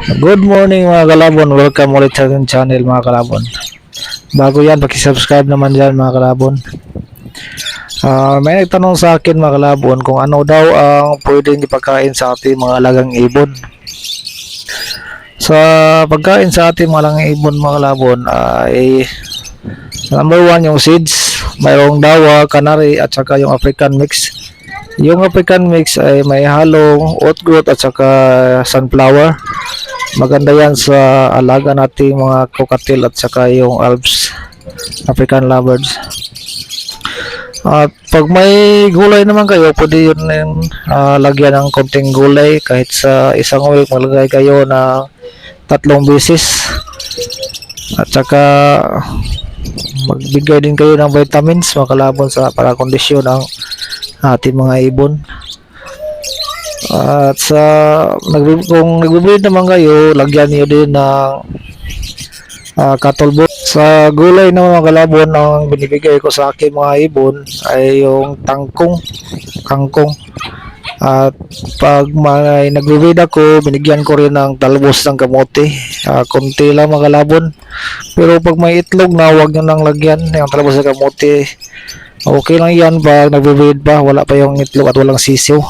Good morning mga kalabon, welcome ulit sa ating channel mga kalabon. Bago yan, pakisubscribe naman dyan mga kalabon. May nagtanong sa akin mga kalabon kung ano daw ang pwedeng ipagkain sa ating mga alagang ibon. Sa pagkain sa ating mga alagang ibon mga kalabon ay number 1 yung seeds, mayroong dawa, canary at saka yung African mix. Yung African mix ay may halong oat groat at saka sunflower. Maganda yan sa alaga nating mga cockatiel at saka yung Alps African lovebirds. At pag may gulay naman kayo, pwede yun lagyan ng konting gulay. Kahit sa isang week maglagay kayo na 3 beses. At saka magbigay din kayo ng vitamins makalabon sa para kondisyon ng ating mga ibon. At kung nagbe-breed naman kayo, lagyan niyo din ng cattle boot. Sa gulay na mga kalabon, ang binibigay ko sa aking mga ibon ay yung kangkong. At pag may nagbe-breed ako, binigyan ko rin ng talbos ng kamote. Konti lang mga kalabon. Pero pag may itlog na, huwag nyo nang lagyan yung talbos ng kamote. Okay lang yan pag nagbe-breed pa, wala pa yung itlog at walang sisiw.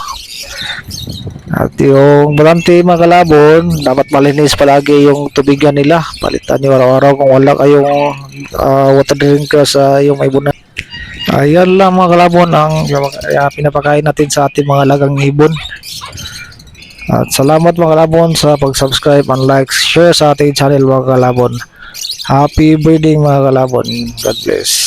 At yung bulante mga kalabon, dapat malinis palagi yung tubigan nila. Palitan nyo araw-araw kung wala kayong water drinker sa yung ibon na. Ayan lang mga kalabon ang pinapakain natin sa ating mga alagang ibon. At salamat mga kalabon sa pag-subscribe and like, share sa ating channel mga kalabon. Happy breeding mga kalabon. God bless.